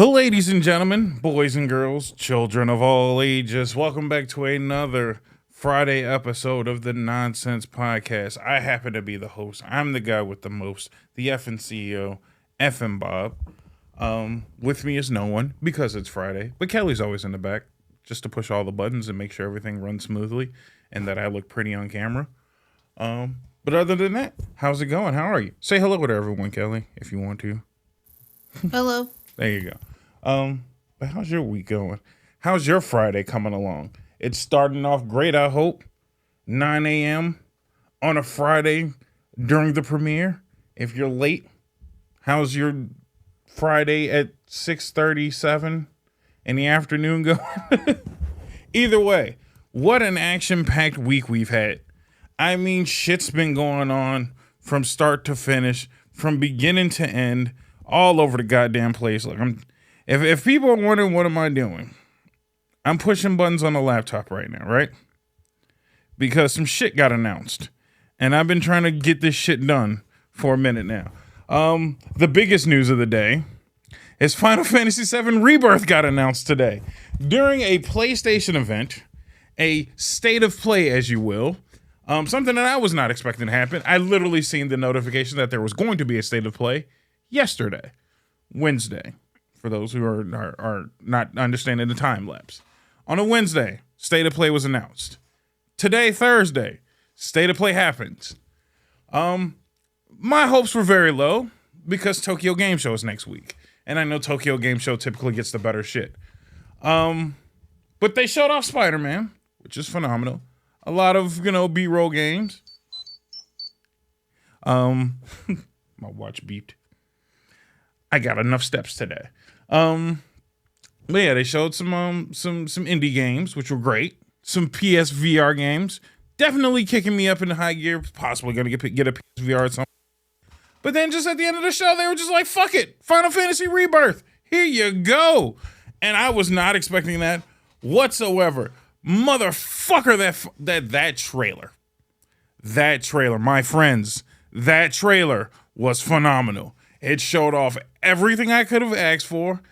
Ladies and gentlemen, boys and girls, children of all ages, welcome back to another Friday episode of the Nonsense Podcast. I happen to be the host. I'm the guy with the most, the effing CEO, effing Bob. With me is no one because it's Friday, but Kelly's always in the back just to push all the buttons and make sure everything runs smoothly and that I look pretty on camera. But other than that, how's it going? How are you? Say hello to everyone, Kelly, if you want to. Hello. There you go. But how's your week going? How's your Friday coming along? It's starting off great, I hope. 9 a.m. on a Friday during the premiere. If you're late, how's your Friday at 6:37 in the afternoon going? Either way, what an action-packed week we've had. I mean, shit's been going on from start to finish, from beginning to end, all over the goddamn place. Like if people are wondering what am I doing, I'm pushing buttons on the laptop right now, right? Because some shit got announced, and I've been trying to get this shit done for a minute now. The biggest news of the day is Final Fantasy VII Rebirth got announced today during a PlayStation event, a state of play, as you will. Something that I was not expecting to happen. I literally seen the notification that there was going to be a state of play yesterday, Wednesday, for those who are not understanding the time lapse. On a Wednesday, state of play was announced. Today, Thursday, state of play happens. My hopes were very low because Tokyo Game Show is next week, and I know Tokyo Game Show typically gets the better shit. But they showed off Spider-Man, which is phenomenal. A lot of, B-roll games. My watch beeped. I got enough steps today. But yeah, they showed some indie games, which were great. Some PSVR games. Definitely kicking me up into high gear. Possibly going to get a PSVR at some point. But then just at the end of the show, they were just like, fuck it. Final Fantasy Rebirth. Here you go. And I was not expecting that whatsoever. Motherfucker, that trailer. That trailer, my friends, that trailer was phenomenal. It showed off everything I could have asked for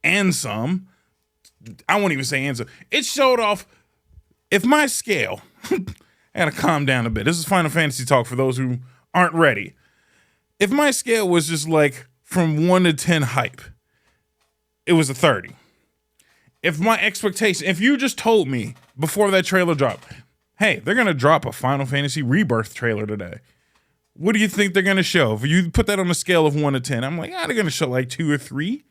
and some. I won't even say and some. It showed off, if my scale, I gotta calm down a bit. This is Final Fantasy talk for those who aren't ready. If my scale was just like from 1 to 10 hype, it was a 30. If my expectation, if you just told me before that trailer dropped, hey, they're going to drop a Final Fantasy Rebirth trailer today. What do you think they're going to show? If you put that on a scale of 1 to 10, I'm like, they're going to show like 2 or 3.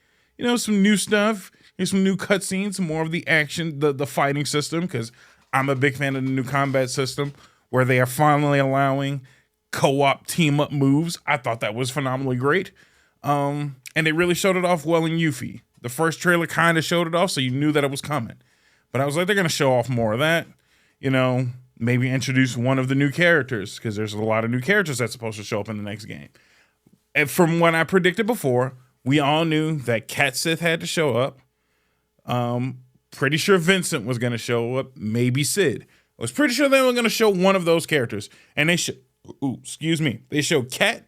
Some new stuff. Here's some new cutscenes, some more of the action, the fighting system, because I'm a big fan of the new combat system where they are finally allowing co-op team-up moves. I thought that was phenomenally great. And they really showed it off well in Yuffie. The first trailer kind of showed it off, so you knew that it was coming. But I was like, they're going to show off more of that. Maybe introduce one of the new characters, because there's a lot of new characters that's supposed to show up in the next game. And from what I predicted before, we all knew that Cat Sith had to show up. Pretty sure Vincent was going to show up, maybe Sid. I was pretty sure they were going to show one of those characters. And they they showed Cat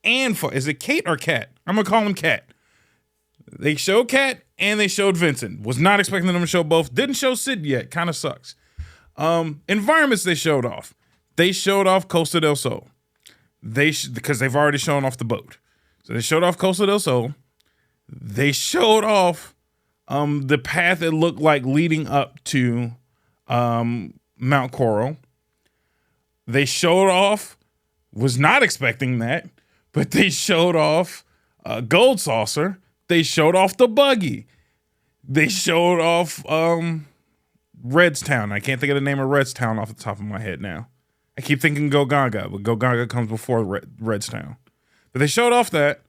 and, is it Kate or Cat? I'm going to call him Cat. They showed Cat and they showed Vincent. Was not expecting them to show both. Didn't show Sid yet. Kind of sucks. Environments they showed off. They showed off Costa del Sol. Because they've already shown off the boat. So they showed off Costa del Sol. They showed off the path it looked like leading up to Mount Coral. They showed off, was not expecting that, but they showed off Gold Saucer. They showed off the buggy. They showed off Redstown. I can't think of the name of Redstown off the top of my head now. I keep thinking Go Gaga, but Go Gaga comes before Redstown. But they showed off that.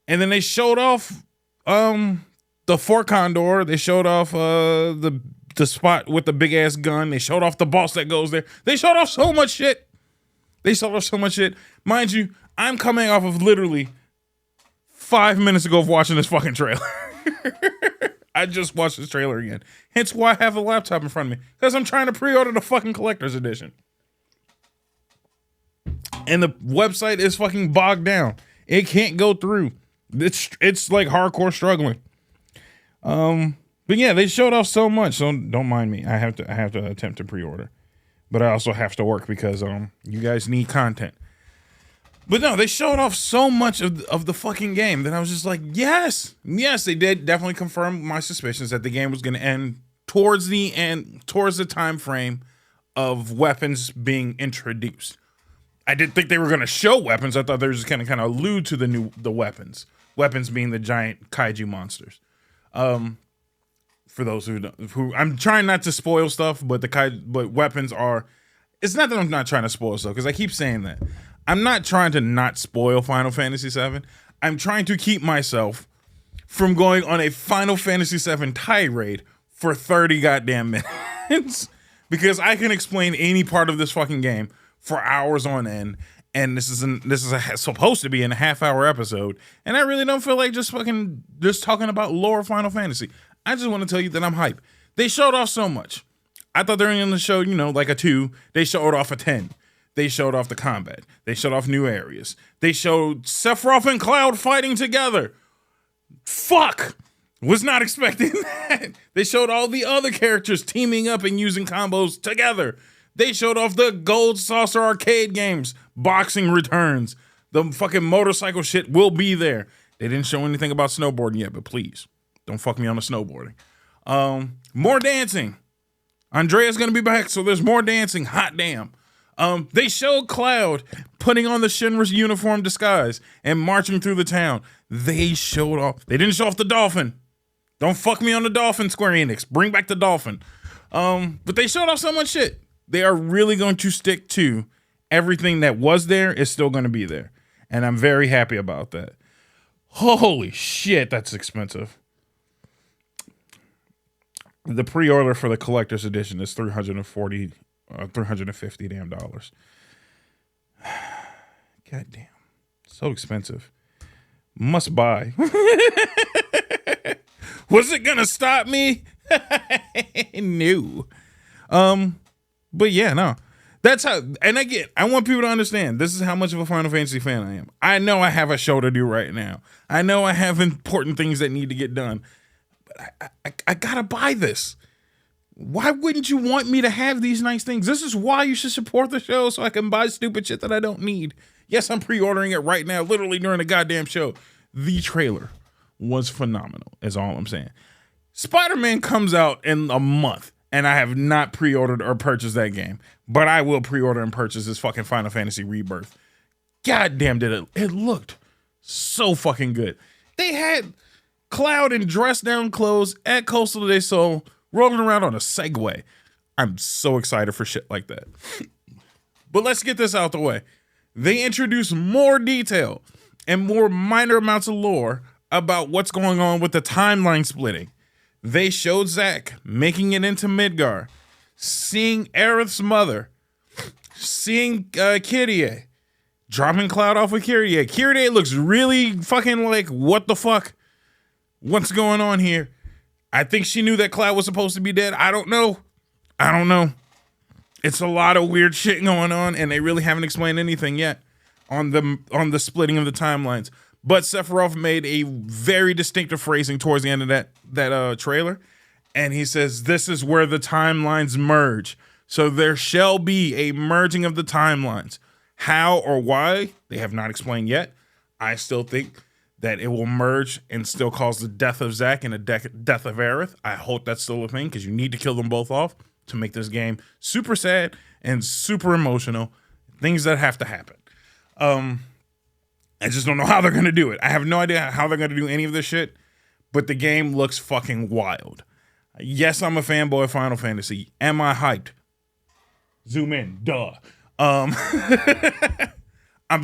And then they showed off the Fort Condor. They showed off the spot with the big ass gun. They showed off the boss that goes there. They showed off so much shit. Mind you, I'm coming off of literally 5 minutes ago of watching this fucking trailer. I just watched this trailer again. Hence why I have a laptop in front of me. Because I'm trying to pre-order the fucking collector's edition. And the website is fucking bogged down. It can't go through. It's like hardcore struggling. But yeah, they showed off so much. So don't mind me. I have to attempt to pre-order, but I also have to work because you guys need content. But no, they showed off so much of the fucking game that I was just like, yes, they did definitely confirm my suspicions that the game was going to end towards the time frame of weapons being introduced. I didn't think they were going to show weapons. I thought they were just kind of allude to the weapons. Weapons being the giant kaiju monsters. For those who I'm trying not to spoil stuff, but but weapons are. It's not that I'm not trying to spoil stuff because I keep saying that. I'm not trying to not spoil Final Fantasy VII. I'm trying to keep myself from going on a Final Fantasy VII tirade for 30 goddamn minutes because I can explain any part of this fucking game for hours on end, and this is supposed to be in a half-hour episode, and I really don't feel like just talking about lore of Final Fantasy. I just want to tell you that I'm hyped. They showed off so much. I thought they were going to show, like a 2. They showed off a 10. They showed off the combat. They showed off new areas. They showed Sephiroth and Cloud fighting together. Fuck! Was not expecting that. They showed all the other characters teaming up and using combos together. They showed off the Gold Saucer arcade games. Boxing returns. The fucking motorcycle shit will be there. They didn't show anything about snowboarding yet, but please, don't fuck me on the snowboarding. More dancing. Andrea's gonna be back, so there's more dancing. Hot damn. They showed Cloud putting on the Shinra's uniform disguise and marching through the town. They showed off. They didn't show off the dolphin. Don't fuck me on the dolphin, Square Enix. Bring back the dolphin. But they showed off so much shit. They are really going to stick to everything that was there is still going to be there. And I'm very happy about that. Holy shit, that's expensive. The pre-order for the collector's edition is $350 damn dollars. God damn. So expensive. Must buy. Was it gonna stop me? No. But yeah, no. That's how, and I want people to understand, this is how much of a Final Fantasy fan I am. I know I have a show to do right now. I know I have important things that need to get done. But I gotta buy this. Why wouldn't you want me to have these nice things? This is why you should support the show, so I can buy stupid shit that I don't need. Yes, I'm pre-ordering it right now, literally during the goddamn show. The trailer was phenomenal, is all I'm saying. Spider-Man comes out in a month, and I have not pre-ordered or purchased that game. But I will pre-order and purchase this fucking Final Fantasy Rebirth. Goddamn did it looked so fucking good. They had Cloud in dress-down clothes at Coastal del Sol, rolling around on a Segway. I'm so excited for shit like that. But let's get this out the way. They introduced more detail and more minor amounts of lore about what's going on with the timeline splitting. They showed Zack making it into Midgar, seeing Aerith's mother, seeing Kyrie, dropping Cloud off with Kyrie. Kyrie looks really fucking like, what the fuck? What's going on here? I think she knew that Cloud was supposed to be dead. I don't know. It's a lot of weird shit going on, and they really haven't explained anything yet on the splitting of the timelines. But Sephiroth made a very distinctive phrasing towards the end of that trailer, and he says, this is where the timelines merge. So there shall be a merging of the timelines. How or why, they have not explained yet. I still think that it will merge and still cause the death of Zack and the death of Aerith. I hope that's still a thing, because you need to kill them both off to make this game super sad and super emotional. Things that have to happen. I just don't know how they're going to do it. I have no idea how they're going to do any of this shit, but the game looks fucking wild. Yes, I'm a fanboy of Final Fantasy. Am I hyped? Zoom in. Duh. I'm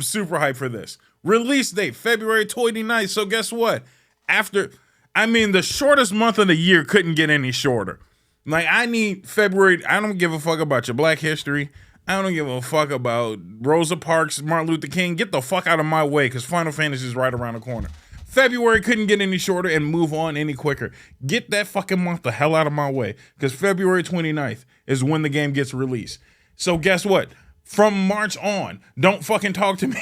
super hyped for this. Release date, February 29th. So guess what? The shortest month of the year couldn't get any shorter. Like, I need February. I don't give a fuck about your Black History. I don't give a fuck about Rosa Parks, Martin Luther King. Get the fuck out of my way, because Final Fantasy is right around the corner. February couldn't get any shorter and move on any quicker. Get that fucking month the hell out of my way, because February 29th is when the game gets released. So guess what? From March on, don't fucking talk to me.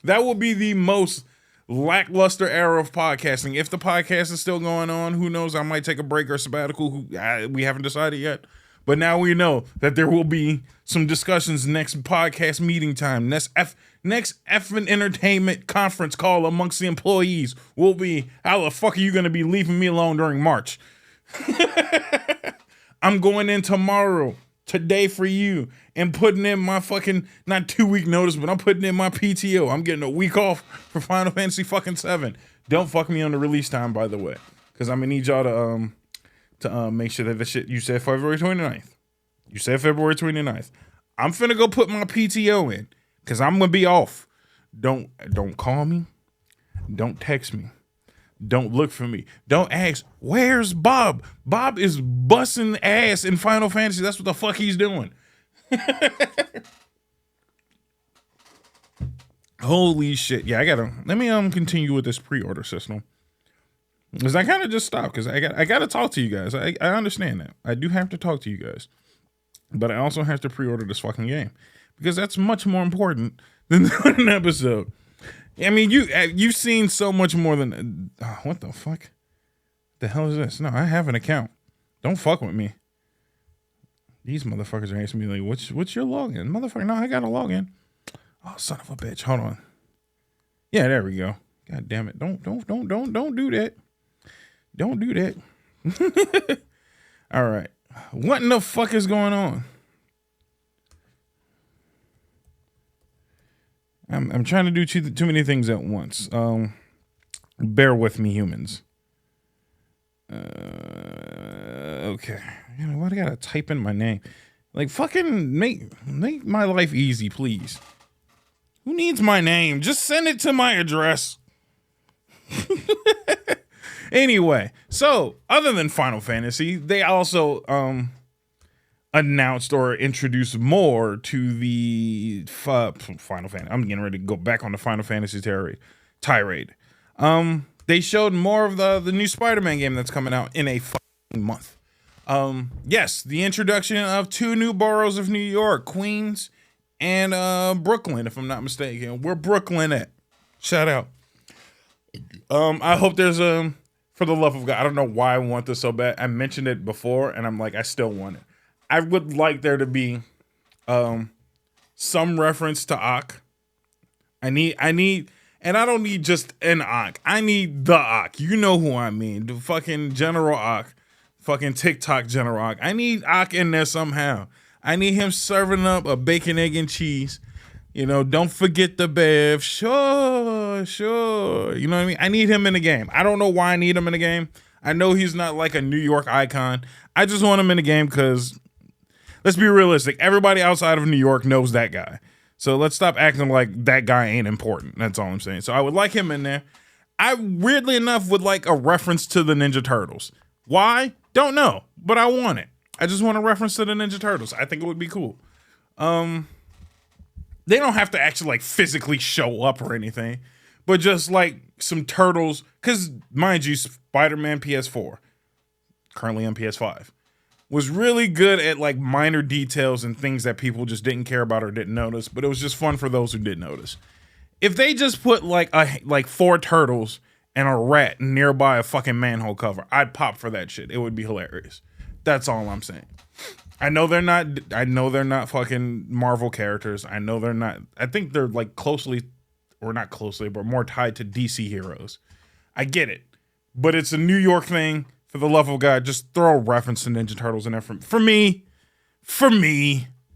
That will be the most lackluster era of podcasting. If the podcast is still going on, who knows? I might take a break or sabbatical. We haven't decided yet. But now we know that there will be some discussions next podcast meeting time. Next effing entertainment conference call amongst the employees will be, how the fuck are you going to be leaving me alone during March? I'm going in today for you, and putting in my fucking, not 2-week notice, but I'm putting in my PTO. I'm getting a week off for Final Fantasy fucking 7. Don't fuck me on the release time, by the way, because I'm going to need y'all to make sure that the shit, you said February 29th. You said February 29th. I'm finna go put my PTO in, because I'm going to be off. Don't call me. Don't text me. Don't look for me. Don't ask, where's Bob? Bob is busting ass in Final Fantasy. That's what the fuck he's doing. Holy shit. Yeah, let me continue with this pre-order system. Because I kind of just stopped, because I gotta talk to you guys. I understand that. I do have to talk to you guys. But I also have to pre-order this fucking game. Because that's much more important than an episode. I mean, you've seen so much more than... what the fuck? The hell is this? No, I have an account. Don't fuck with me. These motherfuckers are asking me, like, what's your login? Motherfucker, no, I got a login. Oh, son of a bitch. Hold on. Yeah, there we go. God damn it. Don't do that. Don't do that. All right. What in the fuck is going on? I'm trying to do too many things at once. Bear with me, humans. Okay. You know what? I gotta type in my name. Like, fucking make my life easy, please. Who needs my name? Just send it to my address. Anyway, so other than Final Fantasy, they also announced or introduced more to the Final Fantasy. I'm getting ready to go back on the Final Fantasy tirade. They showed more of the new Spider-Man game that's coming out in a fucking month. Yes, the introduction of 2 new boroughs of New York, Queens and Brooklyn, if I'm not mistaken. Where Brooklyn at? Shout out. I hope there's for the love of God, I don't know why I want this so bad. I mentioned it before, and I'm like, I still want it. I would like there to be some reference to Ock. I need, and I don't need just an Ock. I need the Ock. You know who I mean. The fucking General Ock. Fucking TikTok General Ock. I need Ock in there somehow. I need him serving up a bacon, egg, and cheese. You know, don't forget the Bev. Sure. You know what I mean? I need him in the game. I don't know why I need him in the game. I know he's not like a New York icon. I just want him in the game because, let's be realistic, everybody outside of New York knows that guy. So let's stop acting like that guy ain't important. That's all I'm saying. So I would like him in there. I, weirdly enough, would like a reference to the Ninja Turtles. Why? Don't know, but I want it. I just want a reference to the Ninja Turtles. I think it would be cool. They don't have to actually like physically show up or anything, but just like some turtles. Because mind you, Spider-Man PS4, currently on PS5, was really good at like minor details and things that people just didn't care about or didn't notice. But it was just fun for those who did notice. If they just put like 4 turtles and a rat nearby a fucking manhole cover, I'd pop for that shit. It would be hilarious. That's all I'm saying. I know they're not fucking Marvel characters. I know they're not. I think they're like closely, or not closely, but more tied to DC heroes. I get it. But it's a New York thing. For the love of God, just throw a reference to Ninja Turtles in there for me.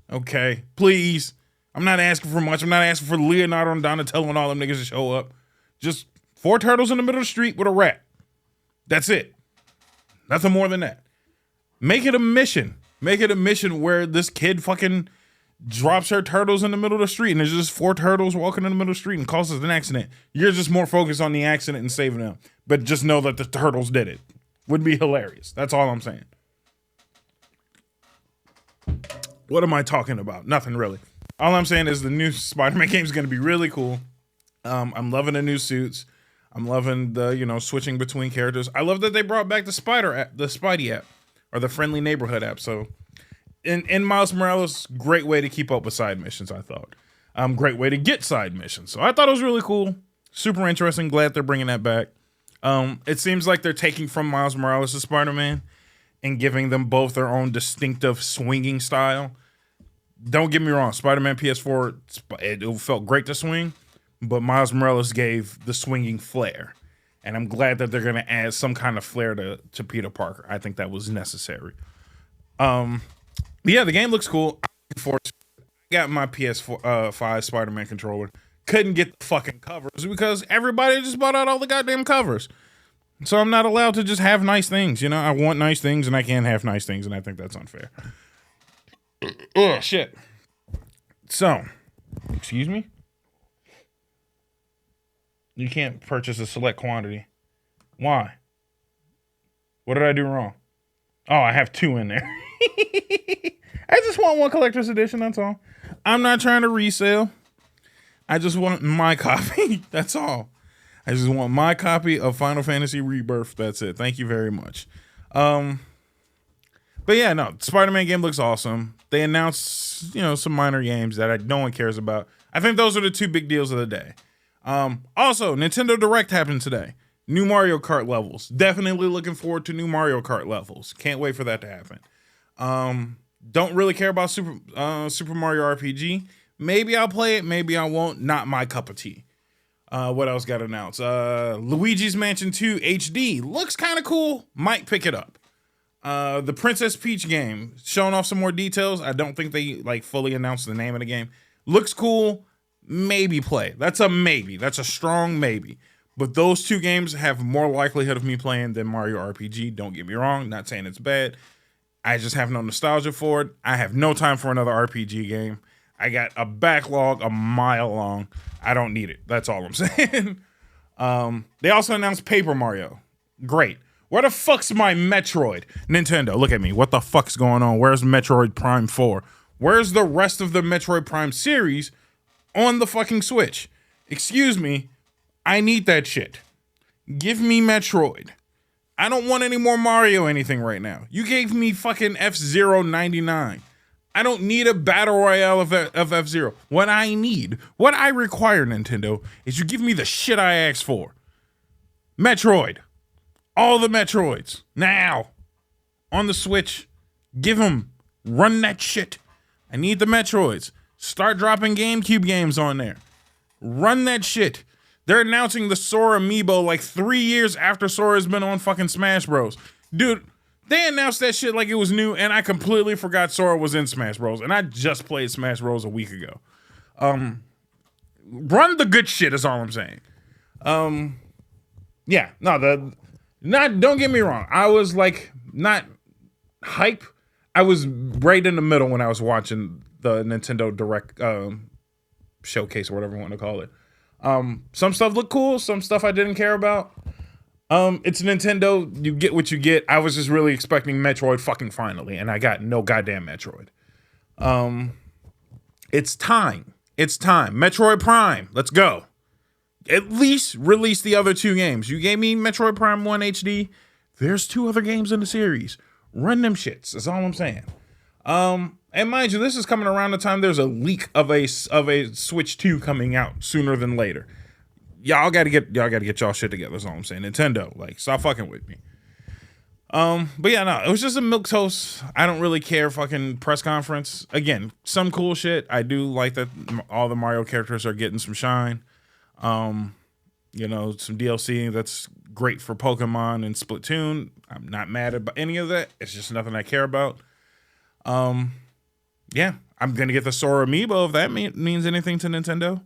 Okay, please. I'm not asking for much. I'm not asking for Leonardo and Donatello and all them niggas to show up. Just 4 turtles in the middle of the street with a rat. That's it. Nothing more than that. Make it a mission. Make it a mission where this kid fucking drops her turtles in the middle of the street and there's just 4 turtles walking in the middle of the street and causes an accident. You're just more focused on the accident and saving them. But just know that the turtles did it. Would be hilarious. That's all I'm saying. What am I talking about? Nothing really. All I'm saying is the new Spider-Man game is going to be really cool. I'm loving the new suits. I'm loving the, switching between characters. I love that they brought back the Spidey app, or the Friendly Neighborhood app. So in Miles Morales, great way to keep up with side missions, I thought. Great way to get side missions. So I thought it was really cool. Super interesting. Glad they're bringing that back. It seems like they're taking from Miles Morales' Spider-Man and giving them both their own distinctive swinging style. Don't get me wrong, Spider-Man PS4, it felt great to swing, but Miles Morales gave the swinging flair. And I'm glad that they're going to add some kind of flair to Peter Parker. I think that was necessary. Yeah, the game looks cool. I got my PS4 5 Spider-Man controller. Couldn't get the fucking covers because everybody just bought out all the goddamn covers. So I'm not allowed to just have nice things. You know, I want nice things and I can't have nice things, and I think that's unfair. Oh, shit. So, excuse me? You can't purchase a select quantity. Why? What did I do wrong? Oh, I have 2 in there. I just want one collector's edition, that's all. I'm not trying to resell. I just want my copy. That's all. I just want my copy of Final Fantasy Rebirth. That's it. Thank you very much. But yeah, no, Spider-Man game looks awesome. They announced, some minor games that no one cares about. I think those are the 2 big deals of the day. Also, Nintendo Direct happened today. New Mario Kart levels. Definitely looking forward to new Mario Kart levels. Can't wait for that to happen. Don't really care about Super Mario RPG. Maybe I'll play it, maybe I won't. Not my cup of tea. What else got announced? Luigi's Mansion 2 HD looks kind of cool. Might pick it up. The Princess Peach game, showing off some more details. I don't think they fully announced the name of the game. Looks cool. Maybe play. That's a maybe. That's a strong maybe. But those 2 games have more likelihood of me playing than Mario RPG. Don't get me wrong. Not saying it's bad. I just have no nostalgia for it. I have no time for another RPG game. I got a backlog a mile long. I don't need it. That's all I'm saying. They also announced Paper Mario. Great. Where the fuck's my Metroid? Nintendo, look at me. What the fuck's going on? Where's Metroid Prime 4? Where's the rest of the Metroid Prime series on the fucking Switch? Excuse me. I need that shit. Give me Metroid. I don't want any more Mario anything right now. You gave me fucking F-Zero 99. I don't need a battle royale of F-Zero. What I require, Nintendo, is you give me the shit I asked for. Metroid. All the Metroids. Now. On the Switch. Give them. Run that shit. I need the Metroids. Start dropping GameCube games on there. Run that shit. They're announcing the Sora amiibo 3 years after Sora's been on fucking Smash Bros. Dude, they announced that shit like it was new, and I completely forgot Sora was in Smash Bros. And I just played Smash Bros a week ago. Run the good shit is all I'm saying. Yeah, no, don't get me wrong. I was not hype. I was right in the middle when I was watching the Nintendo Direct showcase or whatever you want to call it. Some stuff looked cool, some stuff I didn't care about. It's Nintendo, you get what you get. I was just really expecting Metroid fucking finally, and I got no goddamn Metroid. It's time. Metroid Prime, let's go. At least release the other 2 games. You gave me Metroid Prime 1 HD. There's 2 other games in the series. Run them shits, that's all I'm saying. And mind you, this is coming around the time there's a leak of a Switch 2 coming out sooner than later. Y'all gotta get y'all shit together. That's all I'm saying. Nintendo, stop fucking with me. But yeah, no, it was just a milquetoast. I don't really care fucking press conference. Again, some cool shit. I do like that all the Mario characters are getting some shine. Some DLC that's great for Pokemon and Splatoon. I'm not mad about any of that. It's just nothing I care about. Yeah, I'm gonna get the Sora amiibo if that means anything to Nintendo.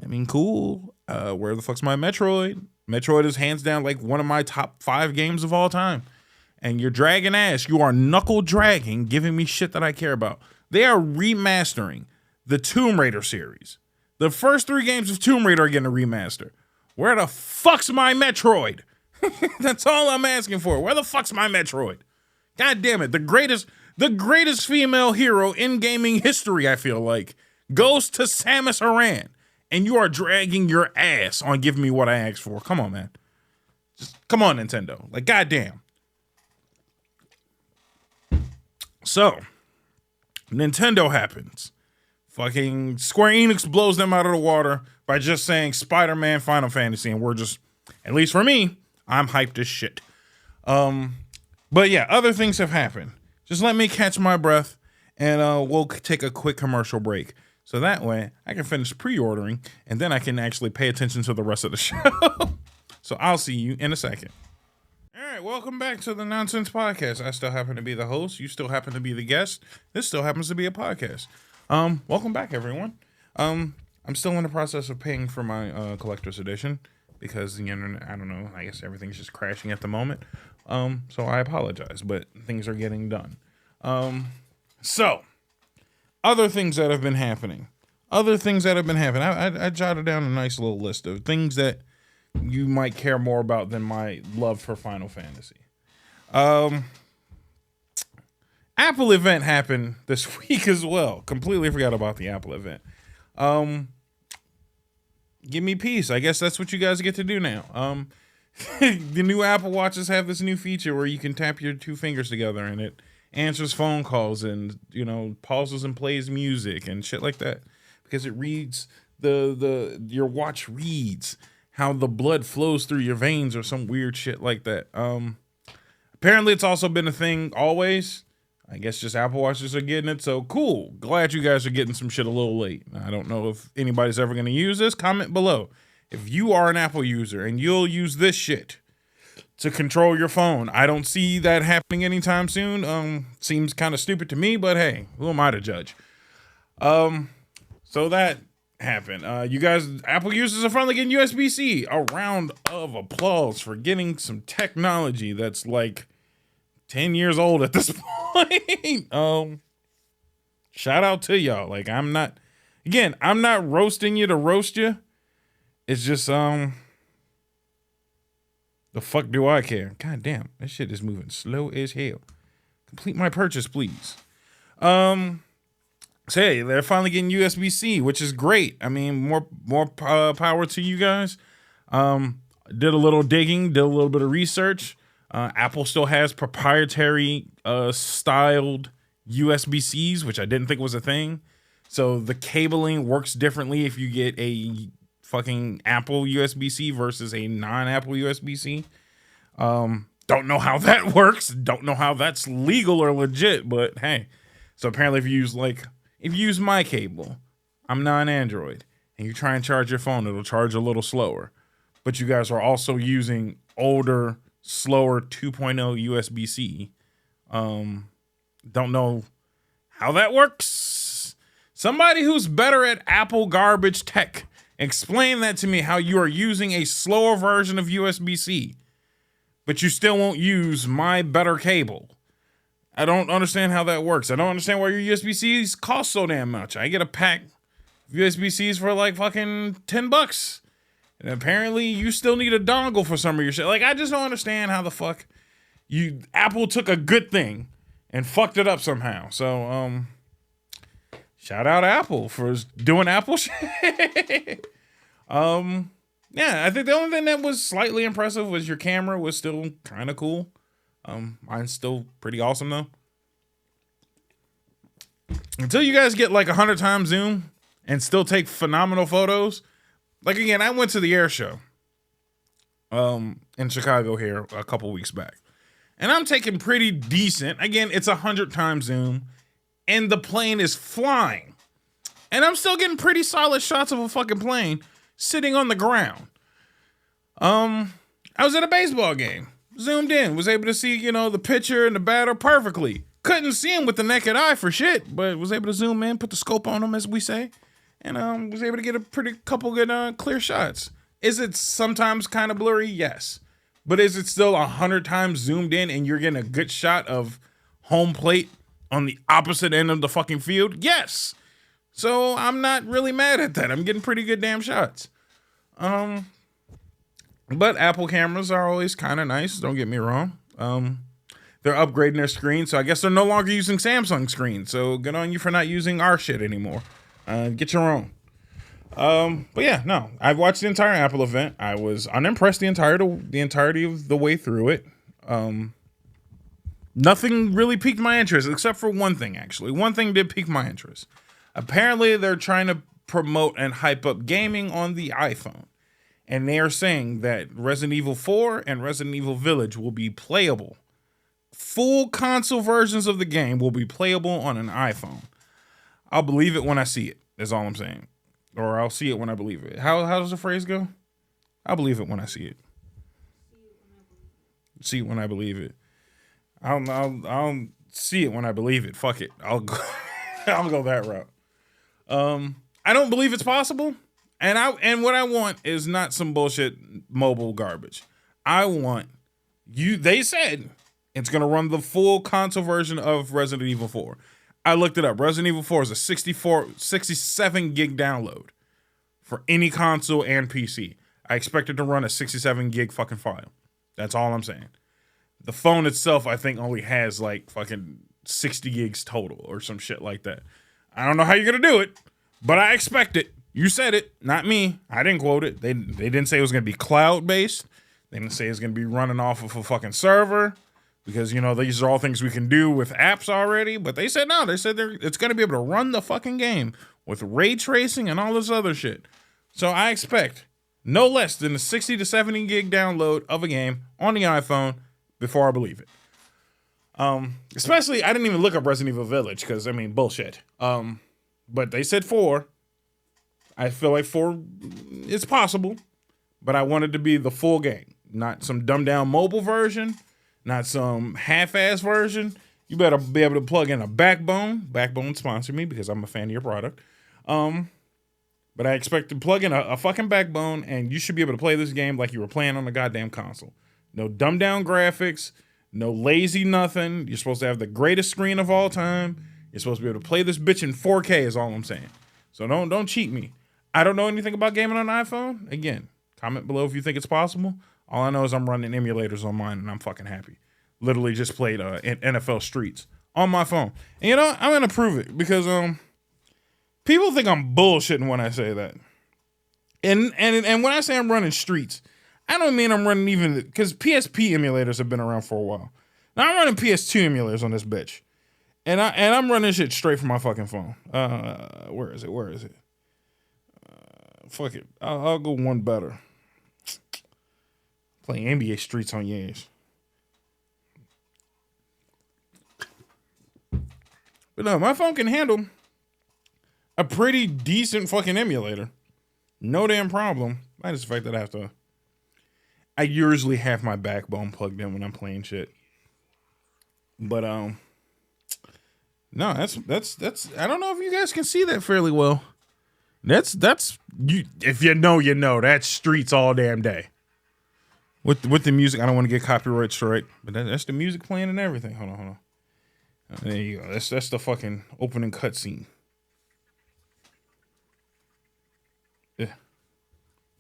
I mean, cool. Where the fuck's my Metroid? Metroid is hands down one of my top 5 games of all time. And you're dragging ass. You are knuckle dragging, giving me shit that I care about. They are remastering the Tomb Raider series. The first 3 games of Tomb Raider are getting a remaster. Where the fuck's my Metroid? That's all I'm asking for. Where the fuck's my Metroid? God damn it. The greatest female hero in gaming history, I feel like, goes to Samus Aran. And you are dragging your ass on giving me what I asked for. Come on, man. Just come on, Nintendo. Goddamn. So, Nintendo happens. Fucking Square Enix blows them out of the water by just saying Spider-Man Final Fantasy, and we're just, at least for me, I'm hyped as shit. But yeah, other things have happened. Just let me catch my breath, and we'll take a quick commercial break. So that way, I can finish pre-ordering, and then I can actually pay attention to the rest of the show. So I'll see you in a second. All right, welcome back to the Nonsense Podcast. I still happen to be the host. You still happen to be the guest. This still happens to be a podcast. Welcome back, everyone. I'm still in the process of paying for my collector's edition because the internet, I don't know, I guess everything's just crashing at the moment. So I apologize, but things are getting done. So other things that have been happening. I jotted down a nice little list of things that you might care more about than my love for Final Fantasy. Apple event happened this week as well. Completely forgot about the Apple event. Give me peace. I guess that's what you guys get to do now. The new Apple Watches have this new feature where you can tap your two fingers together and it answers phone calls and, you know, pauses and plays music and shit like that. Because it reads your watch reads how the blood flows through your veins or some weird shit like that. Apparently it's also been a thing always. I guess just Apple Watches are getting it, so cool. Glad you guys are getting some shit a little late. I don't know if anybody's ever going to use this. Comment below. If you are an Apple user and you'll use this shit to control your phone, I don't see that happening anytime soon. Seems kind of stupid to me, but hey, who am I to judge? So that happened. You guys, Apple users are finally getting USB-C. A round of applause for getting some technology that's like 10 years old at this point. Shout out to y'all. Like, I'm not roasting you to roast you. It's just, the fuck do I care? God damn, that shit is moving slow as hell. Complete my purchase, please. So hey, they're finally getting USB-C, which is great. I mean, more power to you guys. Did a little digging, did a little bit of research. Apple still has proprietary styled USB-Cs, which I didn't think was a thing. So the cabling works differently if you get a fucking Apple USB-C versus a non-Apple USB-C. Don't know how that works. Don't know how that's legal or legit, but hey. So apparently if you use my cable, I'm non-Android, and you try and charge your phone, it'll charge a little slower. But you guys are also using older, slower 2.0 USB-C. Don't know how that works. Somebody who's better at Apple garbage tech, explain that to me, how you are using a slower version of USB-C, but you still won't use my better cable. I don't understand how that works. I don't understand why your USB-Cs cost so damn much. I get a pack of USB-Cs for like fucking $10. And apparently you still need a dongle for some of your shit. Like, I just don't understand how the fuck Apple took a good thing and fucked it up somehow. So, shout out Apple for doing Apple shit. Yeah, I think the only thing that was slightly impressive was your camera was still kind of cool. Mine's still pretty awesome though. Until you guys get like 100 times zoom and still take phenomenal photos. Like, again, I went to the air show in Chicago here a couple weeks back. And I'm taking pretty decent. Again, it's 100 times zoom. And the plane is flying. And I'm still getting pretty solid shots of a fucking plane sitting on the ground. I was at a baseball game. Zoomed in. Was able to see, the pitcher and the batter perfectly. Couldn't see him with the naked eye for shit. But was able to zoom in, put the scope on him, as we say. And was able to get a pretty couple good clear shots. Is it sometimes kind of blurry? Yes. But is it still 100 times zoomed in and you're getting a good shot of home plate on the opposite end of the fucking field? Yes. So I'm not really mad at that. I'm getting pretty good damn shots. But Apple cameras are always kind of nice. Don't get me wrong. They're upgrading their screen. So I guess they're no longer using Samsung screens. So good on you for not using our shit anymore. Get your own. But yeah, no, I've watched the entire Apple event. I was unimpressed the entirety of the way through it. Nothing really piqued my interest except for one thing, actually. One thing did pique my interest. Apparently, they're trying to promote and hype up gaming on the iPhone. And they are saying that Resident Evil 4 and Resident Evil Village will be playable. Full console versions of the game will be playable on an iPhone. I'll believe it when I see it, is all I'm saying. Or I'll see it when I believe it. How does the phrase go? I'll believe it when I see it. See it when I believe it. I'll see it when I believe it. Fuck it. I'll go that route. I don't believe it's possible. And what I want is not some bullshit mobile garbage. I want they said it's gonna run the full console version of Resident Evil 4. I looked it up. Resident Evil 4 is a 67 gig download for any console and PC. I expect it to run a 67 gig fucking file. That's all I'm saying. The phone itself, I think, only has like fucking 60 gigs total or some shit like that. I don't know how you're gonna do it, but I expect it. You said it, not me. I didn't quote it. They didn't say it was gonna be cloud based. They didn't say it's gonna be running off of a fucking server because these are all things we can do with apps already. But they said no. They said it's gonna be able to run the fucking game with ray tracing and all this other shit. So I expect no less than a 60 to 70 gig download of a game on the iPhone before I believe it. Especially, I didn't even look up Resident Evil Village because, bullshit. But they said 4. I feel like 4 is possible, but I want it to be the full game, not some dumbed down mobile version, not some half-ass version. You better be able to plug in a Backbone. Backbone sponsor me because I'm a fan of your product. But I expect to plug in a fucking Backbone, and you should be able to play this game like you were playing on the goddamn console. No dumbed down graphics, no lazy nothing. You're supposed to have the greatest screen of all time. You're supposed to be able to play this bitch in 4K is all I'm saying. So don't cheat me. I don't know anything about gaming on an iPhone. Again, comment below if you think it's possible. All I know is I'm running emulators on mine, and I'm fucking happy. Literally just played NFL Streets on my phone. And I'm going to prove it because people think I'm bullshitting when I say that. And when I say I'm running Streets, I don't mean I'm running even, because PSP emulators have been around for a while. Now I'm running PS2 emulators on this bitch. And I'm running shit straight from my fucking phone. Where is it? Fuck it. I'll go one better. Playing NBA Streets on yours. But no, my phone can handle a pretty decent fucking emulator. No damn problem. Minus the fact that I usually have my Backbone plugged in when I'm playing shit. But no, that's I don't know if you guys can see that fairly well. That's you. If you know, you know. That's Streets all damn day. With the music, I don't want to get copyright strike, but that's the music playing and everything. Hold on. There you go. That's the fucking opening cutscene. Yeah.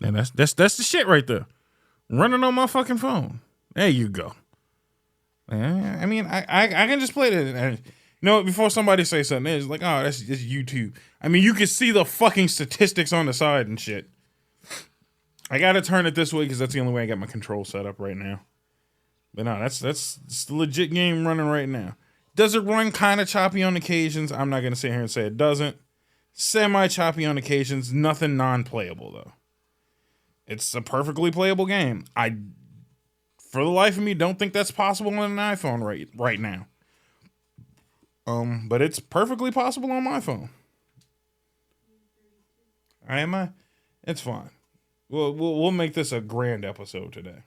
And that's the shit right there. Running on my fucking phone. There you go. I can just play that. Before somebody say something, it's like, oh, that's YouTube. You can see the fucking statistics on the side and shit. I gotta turn it this way because that's the only way I got my control set up right now. But no, it's the legit game running right now. Does it run kind of choppy on occasions? I'm not gonna sit here and say it doesn't. Semi-choppy on occasions, nothing non-playable though. It's a perfectly playable game. I, for the life of me, don't think that's possible on an iPhone right now. But it's perfectly possible on my phone. It's fine. We'll make this a grand episode today.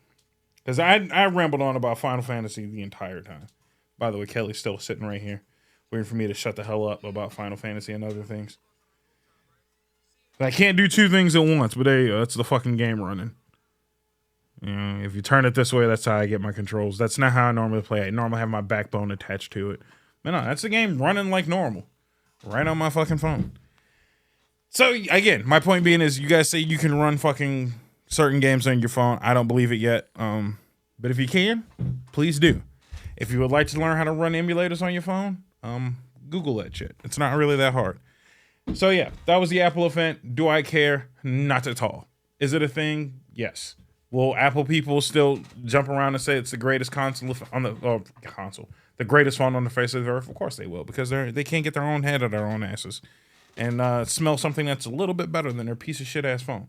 Because I rambled on about Final Fantasy the entire time. By the way, Kelly's still sitting right here, waiting for me to shut the hell up about Final Fantasy and other things. I can't do two things at once, but there you go. That's the fucking game running. If you turn it this way, that's how I get my controls. That's not how I normally play. I normally have my Backbone attached to it. But no, that's the game running like normal. Right on my fucking phone. So, again, my point being is you guys say you can run fucking certain games on your phone. I don't believe it yet. But if you can, please do. If you would like to learn how to run emulators on your phone, Google that shit. It's not really that hard. So, yeah, that was the Apple event. Do I care? Not at all. Is it a thing? Yes. Will Apple people still jump around and say it's the greatest console on the greatest phone on the face of the earth? Of course they will, because they can't get their own head out of their own asses. and smell something that's a little bit better than their piece of shit ass phone.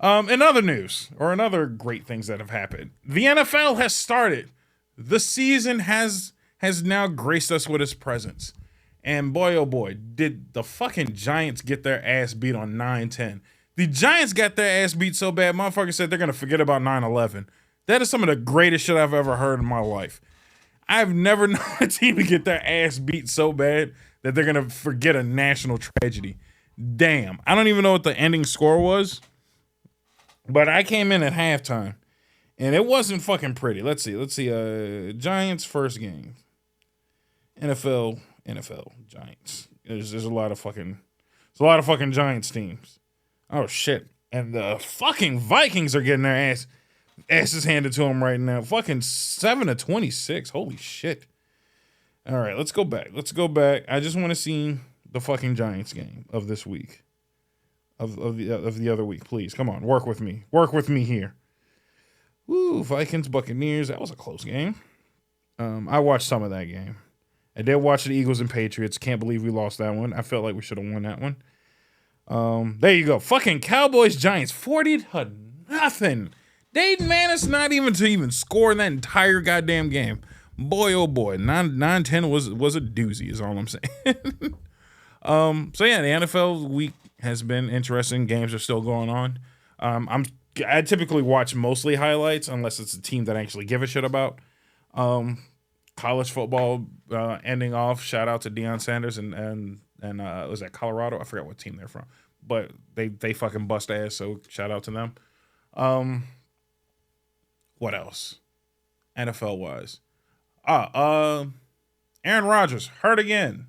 In other news, or in other great things that have happened, the NFL has started. The season has now graced us with its presence. And boy, oh boy, did the fucking Giants get their ass beat on 9-10. The Giants got their ass beat so bad, motherfuckers said they're going to forget about 9-11. That is some of the greatest shit I've ever heard in my life. I've never known a team to get their ass beat so bad that they're going to forget a national tragedy. Damn. I don't even know what the ending score was, but I came in at halftime, and it wasn't fucking pretty. Let's see. Giants first game. NFL, Giants. There's a lot of fucking Giants teams. Oh shit. And the fucking Vikings are getting their asses handed to them right now. Fucking 7-26. Holy shit. All right, let's go back. I just want to see the fucking Giants game of this week. Of the other week, please. Come on, work with me. Work with me here. Woo, Vikings, Buccaneers. That was a close game. I watched some of that game. I did watch the Eagles and Patriots. Can't believe we lost that one. I felt like we should have won that one. There you go. Fucking Cowboys, Giants, 40-0. Dayton Manis not even to score in that entire goddamn game. Boy, oh boy, 9-10 was a doozy, is all I'm saying. So yeah, the NFL week has been interesting. Games are still going on. I typically watch mostly highlights unless it's a team that I actually give a shit about. College football ending off. Shout out to Deion Sanders and was that Colorado? I forgot what team they're from, but they fucking bust ass. So shout out to them. What else? NFL wise, Aaron Rodgers hurt again.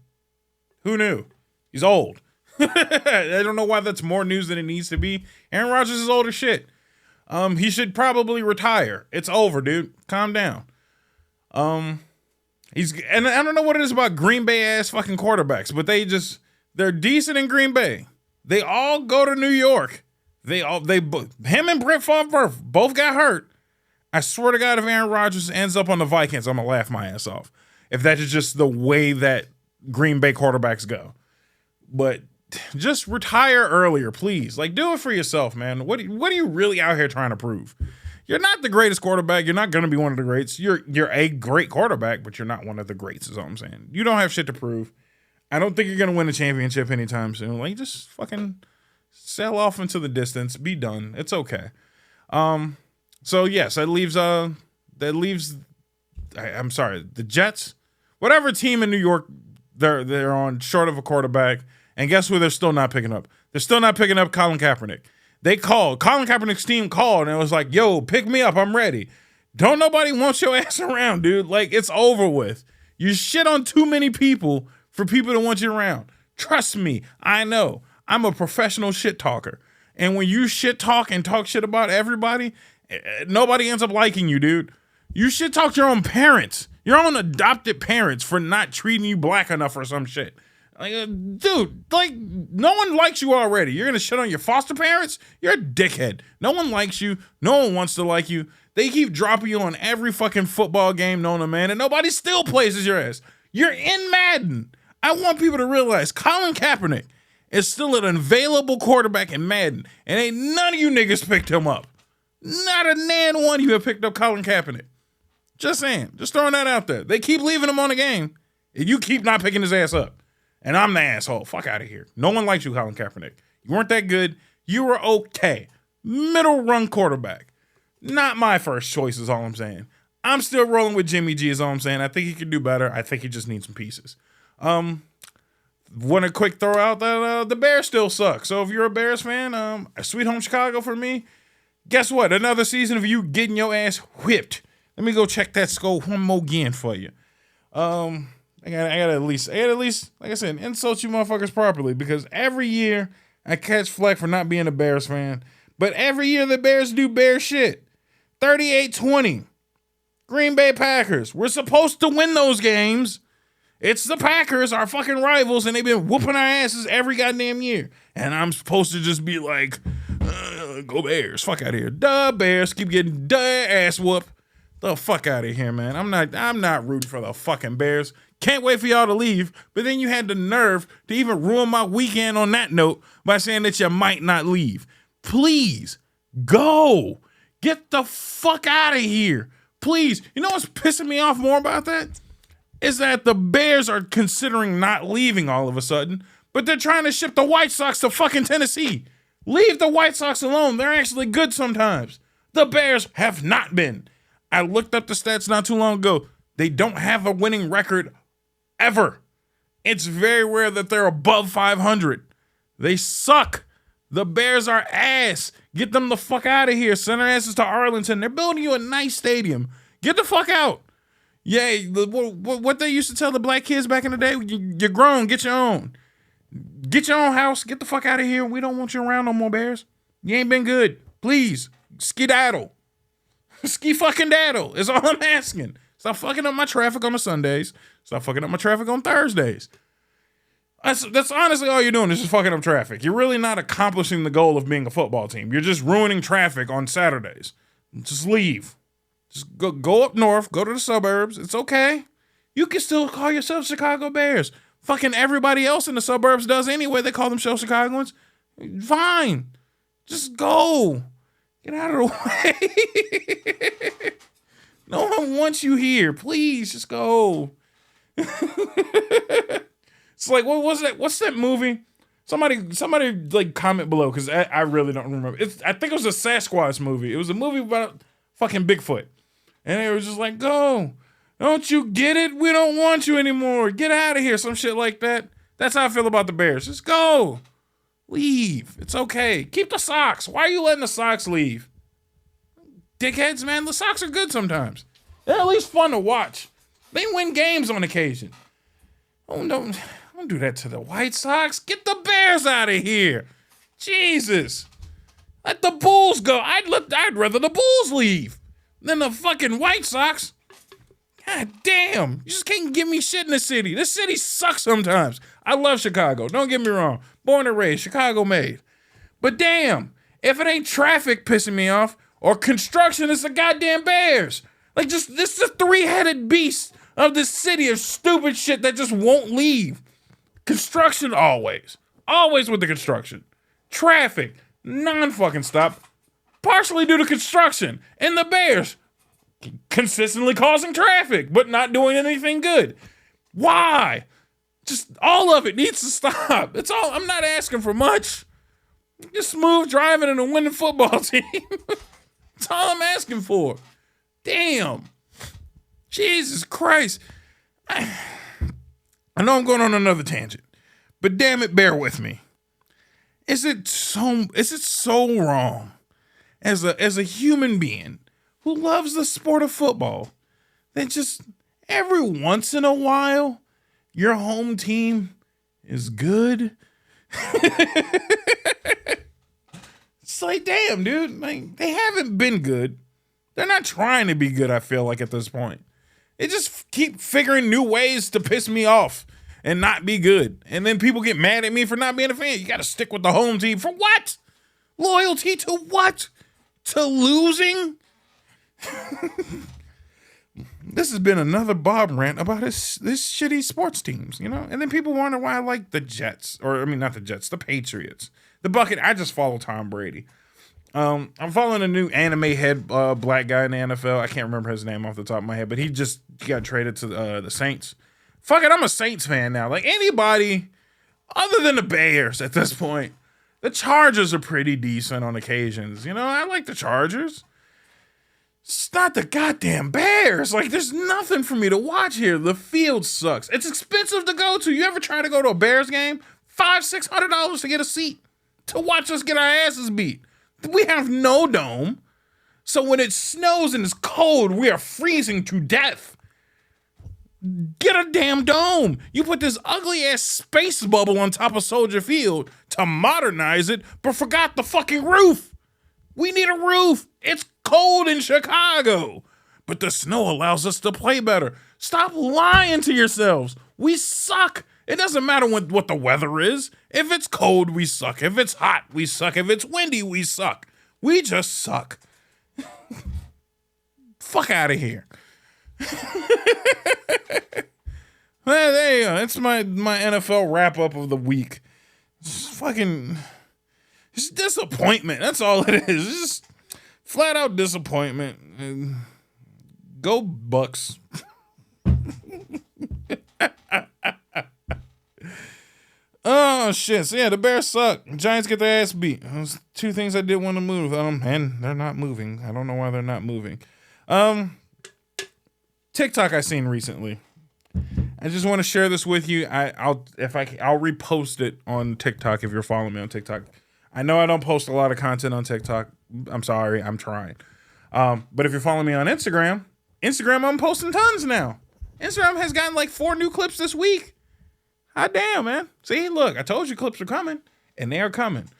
Who knew? He's old. I don't know why that's more news than it needs to be. Aaron Rodgers is old as shit. He should probably retire. It's over, dude. Calm down. And I don't know what it is about Green Bay ass fucking quarterbacks, but they're decent in Green Bay. They all go to New York. Him and Brett Favre both got hurt. I swear to God, if Aaron Rodgers ends up on the Vikings, I'm gonna laugh my ass off. If that is just the way that Green Bay quarterbacks go. But just retire earlier, please. Like, do it for yourself, man. What are you really out here trying to prove? You're not the greatest quarterback. You're not going to be one of the greats. You're a great quarterback, but you're not one of the greats, is all I'm saying. You don't have shit to prove. I don't think you're going to win a championship anytime soon. Like, just fucking sail off into the distance. Be done. It's okay. So, yes, that leaves I'm sorry, the Jets, whatever team in New York they're on short of a quarterback. And guess who they're still not picking up? They're still not picking up Colin Kaepernick. They called. Colin Kaepernick's team called, and it was like, yo, pick me up. I'm ready. Don't nobody want your ass around, dude. Like, it's over with. You shit on too many people for people to want you around. Trust me. I know. I'm a professional shit talker. And when you shit talk and talk shit about everybody, nobody ends up liking you, dude. You shit talk your own parents, your own adopted parents for not treating you black enough or some shit. Like, dude, like, no one likes you already. You're going to shit on your foster parents? You're a dickhead. No one likes you. No one wants to like you. They keep dropping you on every fucking football game known to man, and nobody still plays your ass. You're in Madden. I want people to realize Colin Kaepernick is still an available quarterback in Madden, and ain't none of you niggas picked him up. Not a nan one of you have picked up Colin Kaepernick. Just saying. Just throwing that out there. They keep leaving him on the game, and you keep not picking his ass up. And I'm the asshole. Fuck out of here. No one likes you, Colin Kaepernick. You weren't that good. You were okay. Middle run quarterback. Not my first choice is all I'm saying. I'm still rolling with Jimmy G is all I'm saying. I think he could do better. I think he just needs some pieces. Want a quick throw out that the Bears still suck. So if you're a Bears fan, Sweet Home Chicago for me. Guess what? Another season of you getting your ass whipped. Let me go check that score one more again for you. I gotta at least, like I said, insult you motherfuckers properly, because every year I catch flack for not being a Bears fan, but every year the Bears do Bear shit. 38-20. Green Bay Packers. We're supposed to win those games. It's the Packers, our fucking rivals, and they've been whooping our asses every goddamn year. And I'm supposed to just be like, go Bears. Fuck out of here. Duh, Bears. Keep getting ass whoop. The fuck out of here, man. I'm not rooting for the fucking Bears. Can't wait for y'all to leave. But then you had the nerve to even ruin my weekend on that note by saying that you might not leave. Please, go. Get the fuck out of here. Please. You know what's pissing me off more about that? Is that the Bears are considering not leaving all of a sudden, but they're trying to ship the White Sox to fucking Tennessee. Leave the White Sox alone. They're actually good sometimes. The Bears have not been. I looked up the stats not too long ago. They don't have a winning record ever. It's very rare that they're above 500. They suck. The Bears are ass. Get them the fuck out of here. Send their asses to Arlington. They're building you a nice stadium. Get the fuck out. Yeah, what they used to tell the black kids back in the day, you're grown, get your own. Get your own house, get the fuck out of here. We don't want you around no more, Bears. You ain't been good. Please, skedaddle. Ski fucking daddle is all I'm asking. Stop fucking up my traffic on the Sundays. Stop fucking up my traffic on Thursdays. That's honestly all you're doing is just fucking up traffic. You're really not accomplishing the goal of being a football team. You're just ruining traffic on Saturdays. Just leave. Just go up north, go to the suburbs. It's okay. You can still call yourself Chicago Bears. Fucking everybody else in the suburbs does anyway. They call themselves Chicagoans. Fine. Just go. Get out of the way. No one wants you here. Please, just go. It's like, what was that? What's that movie? Somebody like comment below because I really don't remember. I think it was a Sasquatch movie. It was a movie about fucking Bigfoot. And they were just like, go. Don't you get it? We don't want you anymore. Get out of here. Some shit like that. That's how I feel about the Bears. Just go. Leave. It's okay. Keep the Sox. Why are you letting the Sox leave? Dickheads, man. The Sox are good sometimes. They're at least fun to watch. They win games on occasion. Oh, don't do that to the White Sox. Get the Bears out of here. Jesus. Let the Bulls go. I'd rather the Bulls leave than the fucking White Sox. God damn. You just can't give me shit in the city. This city sucks sometimes. I love Chicago. Don't get me wrong. Born and raised, Chicago made. But damn, if it ain't traffic pissing me off or construction, it's the goddamn Bears. Like, this is the three-headed beast of this city of stupid shit that just won't leave. Construction always. Always with the construction. Traffic. Non-fucking stop. Partially due to construction. And the Bears consistently causing traffic, but not doing anything good. Why? Just all of it needs to stop. It's all. I'm not asking for much. Just smooth driving and a winning football team. That's all I'm asking for. Damn. Jesus Christ. I know I'm going on another tangent, but damn it, bear with me. Is it so wrong as a human being who loves the sport of football that just every once in a while your home team is good? It's like, damn, dude, like, they haven't been good. They're not trying to be good, I feel like, at this point. They just keep figuring new ways to piss me off and not be good. And then people get mad at me for not being a fan. You got to stick with the home team. For what? Loyalty to what? To losing? This has been another Bob rant about this shitty sports teams, you know? And then people wonder why I like the Jets. Or, I mean, not the Jets, the Patriots. The Bucket, I just follow Tom Brady. I'm following a new anime head black guy in the NFL. I can't remember his name off the top of my head, but he just got traded to the Saints. Fuck it, I'm a Saints fan now. Like, anybody other than the Bears at this point. The Chargers are pretty decent on occasions. You know, I like the Chargers. It's not the goddamn Bears. Like, there's nothing for me to watch here. The field sucks. It's expensive to go to. You ever try to go to a Bears game? $500-$600 to get a seat to watch us get our asses beat. We have no dome. So when it snows and it's cold, we are freezing to death. Get a damn dome. You put this ugly ass space bubble on top of Soldier Field to modernize it, but forgot the fucking roof. We need a roof. It's cold in Chicago, but the snow allows us to play better. Stop lying to yourselves. We suck. It doesn't matter what the weather is. If it's cold, we suck. If it's hot, we suck. If it's windy, we suck. We just suck. Fuck out of here. Well, there you go. It's my NFL wrap up of the week. It's disappointment. That's all it is. It's just flat out disappointment. And go Bucks. Oh shit! So yeah, the Bears suck. Giants get their ass beat. Those two things I did want to move. And they're not moving. I don't know why they're not moving. TikTok I seen recently. I just want to share this with you. I'll repost it on TikTok if you're following me on TikTok. I know I don't post a lot of content on TikTok. I'm sorry. I'm trying. But if you're following me on Instagram, I'm posting tons now. Instagram has gotten like 4 new clips this week. Hot damn, man. See, look, I told you clips are coming, and they are coming.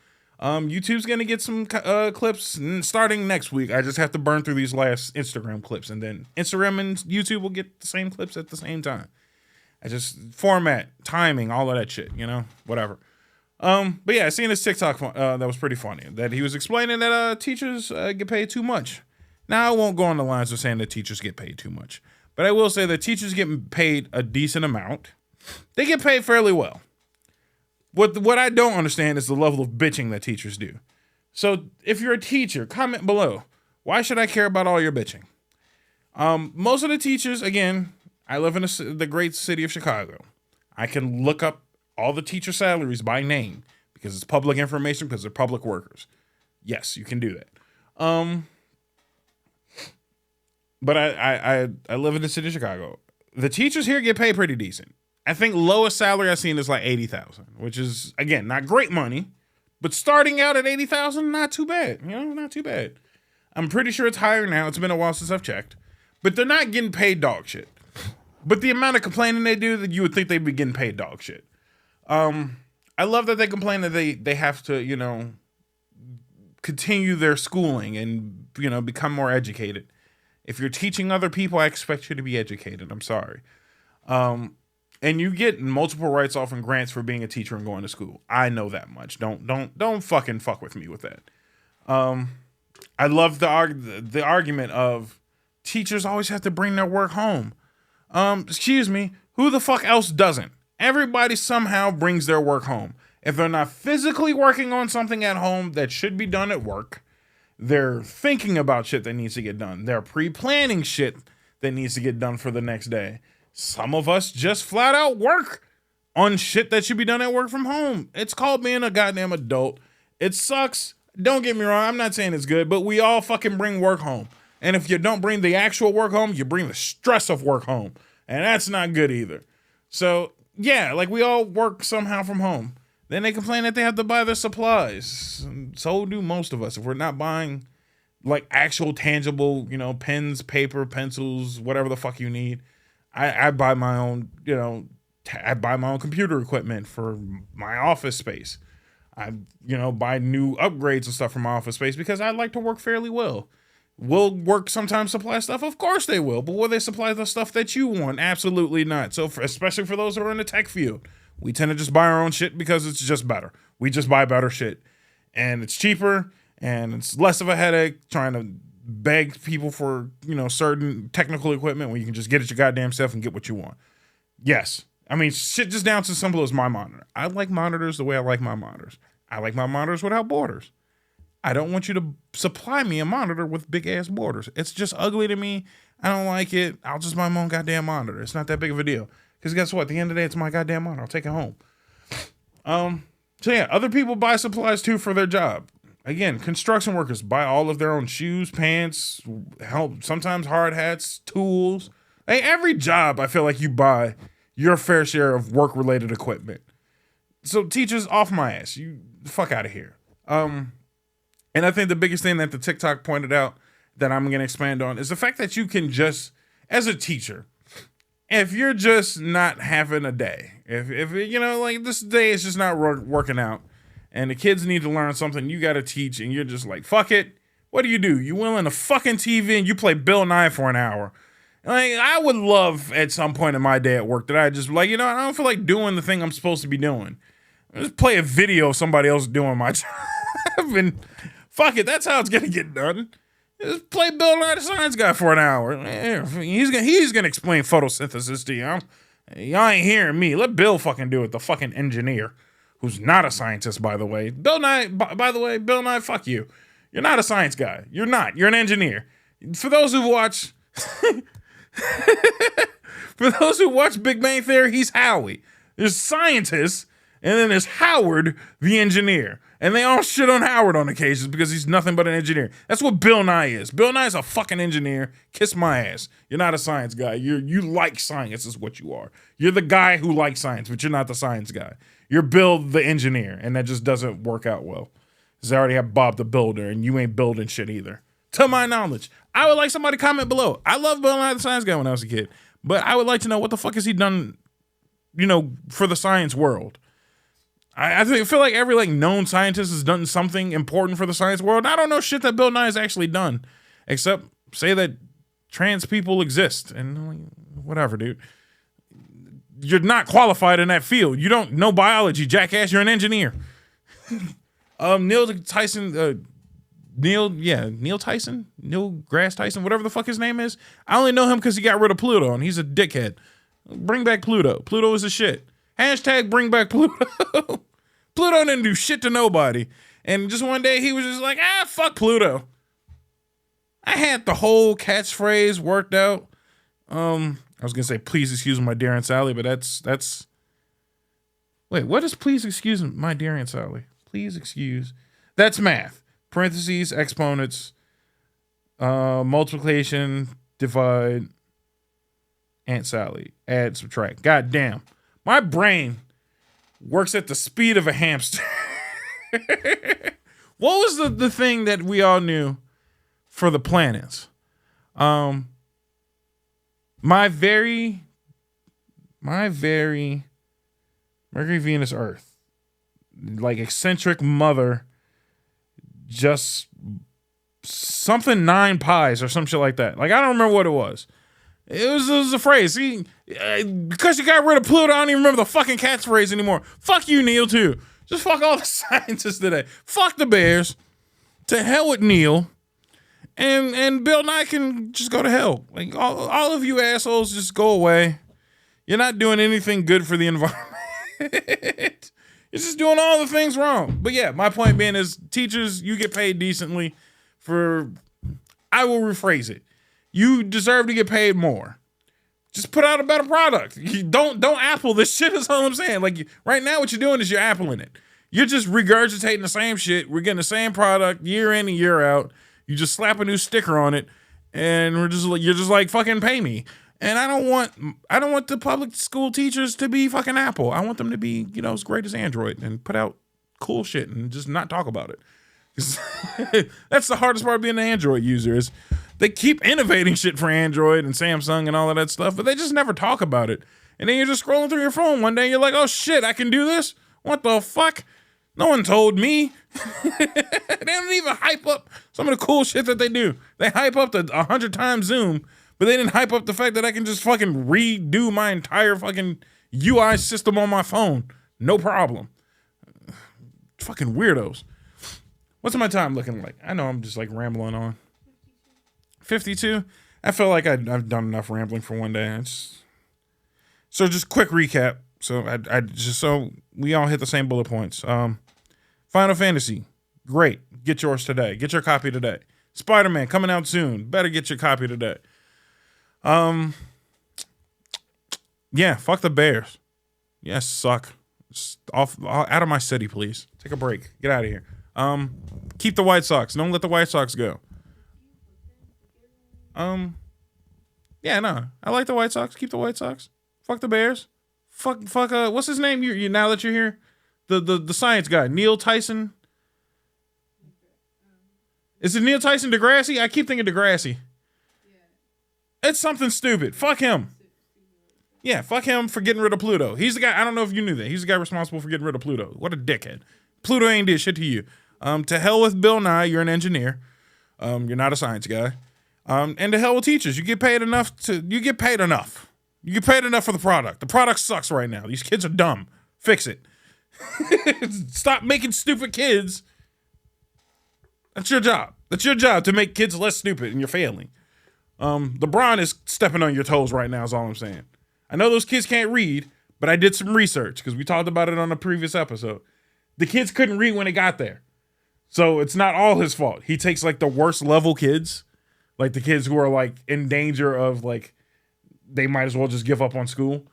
YouTube's going to get some clips starting next week. I just have to burn through these last Instagram clips, and then Instagram and YouTube will get the same clips at the same time. I just format, timing, all of that shit, whatever. But yeah, I seen this TikTok that was pretty funny, that he was explaining that teachers get paid too much. Now, I won't go on the lines of saying that teachers get paid too much, but I will say that teachers get paid a decent amount. They get paid fairly well. What I don't understand is the level of bitching that teachers do. So if you're a teacher, comment below. Why should I care about all your bitching? Most of the teachers, again, I live in the great city of Chicago. I can look up all the teacher salaries by name because it's public information because they're public workers. Yes, you can do that. But I live in the city of Chicago. The teachers here get paid pretty decent. I think lowest salary I've seen is like $80,000, which is, again, not great money, but starting out at $80,000, not too bad. Not too bad. I'm pretty sure it's higher now. It's been a while since I've checked, but they're not getting paid dog shit. But the amount of complaining they do, that you would think they'd be getting paid dog shit. I love that they complain that they have to, continue their schooling and, become more educated. If you're teaching other people, I expect you to be educated. I'm sorry. And you get multiple writes off and grants for being a teacher and going to school. I know that much. Don't fucking fuck with me with that. I love the argument of teachers always have to bring their work home. Excuse me, who the fuck else doesn't? Everybody somehow brings their work home. If they're not physically working on something at home that should be done at work, they're thinking about shit that needs to get done. They're pre-planning shit that needs to get done for the next day. Some of us just flat out work on shit that should be done at work from home. It's called being a goddamn adult. It sucks. Don't get me wrong. I'm not saying it's good, but we all fucking bring work home. And if you don't bring the actual work home, you bring the stress of work home. And that's not good either. So, yeah, like we all work somehow from home. Then they complain that they have to buy their supplies. So do most of us. If we're not buying like actual tangible, pens, paper, pencils, whatever the fuck you need. I buy my own, I buy my own computer equipment for my office space. I, buy new upgrades and stuff for my office space because I like to work fairly well. Will work sometimes supply stuff? Of course they will. But will they supply the stuff that you want? Absolutely not. So especially for those who are in the tech field, we tend to just buy our own shit because it's just better. We just buy better shit. And it's cheaper and it's less of a headache trying to beg people for, certain technical equipment when you can just get it your goddamn self and get what you want. Yes. I mean, shit just down to simple as my monitor. I like monitors the way I like my monitors. I like my monitors without borders. I don't want you to supply me a monitor with big ass borders. It's just ugly to me. I don't like it. I'll just buy my own goddamn monitor. It's not that big of a deal. Because guess what? At the end of the day, it's my goddamn monitor. I'll take it home. So yeah, other people buy supplies too for their job. Again, construction workers buy all of their own shoes, pants, sometimes hard hats, tools. Hey, every job, I feel like you buy your fair share of work-related equipment. So teachers, off my ass. You fuck out of here. And I think the biggest thing that the TikTok pointed out that I'm going to expand on is the fact that you can just, as a teacher, if you're just not having a day, if like this day is just not working out, and the kids need to learn something you got to teach, and you're just like, fuck it. What do? You wheel in a fucking TV and you play Bill Nye for an hour. Like, I would love at some point in my day at work that I just I don't feel like doing the thing I'm supposed to be doing. Just play a video of somebody else doing my job. And fuck it, that's how it's gonna get done. Just play Bill Nye the Science Guy for an hour. He's gonna explain photosynthesis to you. Y'all ain't hearing me. Let Bill fucking do it. The fucking engineer, who's not a scientist, by the way. Bill Nye, by the way, Bill Nye, fuck you. You're not a science guy. You're not. You're an engineer. For those who watch, for those who watch Big Bang Theory, he's Howie. There's scientists, and then there's Howard, the engineer. And they all shit on Howard on occasions because he's nothing but an engineer. That's what Bill Nye is. Bill Nye is a fucking engineer. Kiss my ass. You're not a science guy. You like science is what you are. You're the guy who likes science, but you're not the science guy. You're Bill the engineer, and that just doesn't work out well. Because I already have Bob the builder, and you ain't building shit either. To my knowledge. I would like somebody to comment below. I loved Bill Nye the Science Guy when I was a kid, but I would like to know what the fuck has he done, for the science world. I feel like every known scientist has done something important for the science world. I don't know shit that Bill Nye has actually done, except say that trans people exist. And whatever, dude. You're not qualified in that field. You don't know biology, jackass. You're an engineer. Neil Tyson, Neil deGrasse Tyson, whatever the fuck his name is. I only know him because he got rid of Pluto, and he's a dickhead. Bring back Pluto. Pluto is the shit. Hashtag bring back Pluto. Pluto didn't do shit to nobody. And just one day he was just like, fuck Pluto. I had the whole catchphrase worked out. I was going to say, please excuse my dear Aunt Sally, but that's. Wait, what is please excuse my dear Aunt Sally? Please excuse. That's math. Parentheses, exponents, multiplication, divide, Aunt Sally, add, subtract. God damn. My brain works at the speed of a hamster. What was the thing that we all knew for the planets? My very Mercury, Venus, Earth, eccentric mother, just something 9 pies or some shit like that. I don't remember what it was. It was a phrase. See, because you got rid of Pluto, I don't even remember the fucking catchphrase anymore. Fuck you, Neil, too. Just fuck all the scientists today. Fuck the Bears. To hell with Neil. And Bill Nye can just go to hell. All of you assholes just go away. You're not doing anything good for the environment. You're just doing all the things wrong. But yeah, my point being is, teachers, you get paid decently I will rephrase it. You deserve to get paid more. Just put out a better product. Don't Apple this shit is all I'm saying. Right now what you're doing is you're Appling it. You're just regurgitating the same shit. We're getting the same product year in and year out. You just slap a new sticker on it, and you're just like, fucking pay me. And I don't want the public school teachers to be fucking Apple. I want them to be, as great as Android and put out cool shit and just not talk about it. That's the hardest part of being an Android user is they keep innovating shit for Android and Samsung and all of that stuff, but they just never talk about it. And then you're just scrolling through your phone one day and you're like, oh shit, I can do this? What the fuck? No one told me. They don't even hype up some of the cool shit that they do. They hype up the 100 times Zoom, but they didn't hype up the fact that I can just fucking redo my entire fucking UI system on my phone. No problem. Fucking weirdos. What's my time looking like? I know I'm just rambling on. 52? I feel like I've done enough rambling for one day. So just quick recap. So we all hit the same bullet points. Final Fantasy, great. Get yours today. Get your copy today. Spider-Man coming out soon. Better get your copy today. Yeah, fuck the Bears. Yes, suck. Just out of my city, please. Take a break. Get out of here. Keep the White Sox. Don't let the White Sox go. Yeah, no. I like the White Sox. Keep the White Sox. Fuck the Bears. Fuck, what's his name? You now that you're here? The science guy. Neil Tyson. Is it Neil Tyson Degrassi? I keep thinking Degrassi. It's something stupid. Fuck him. Yeah, fuck him for getting rid of Pluto. He's the guy, I don't know if you knew that. He's the guy responsible for getting rid of Pluto. What a dickhead. Pluto ain't did shit to you. To hell with Bill Nye, you're an engineer. You're not a science guy. And to hell with teachers. You get paid enough. You get paid enough for the product. The product sucks right now. These kids are dumb. Fix it. Stop making stupid kids. That's your job. That's your job, to make kids less stupid, and you're failing. LeBron is stepping on your toes right now is all I'm saying. I know those kids can't read, but I did some research because we talked about it on a previous episode. The kids couldn't read when they got there. So it's not all his fault. He takes like the worst level kids, like the kids who are like in danger of like, they might as well just give up on school.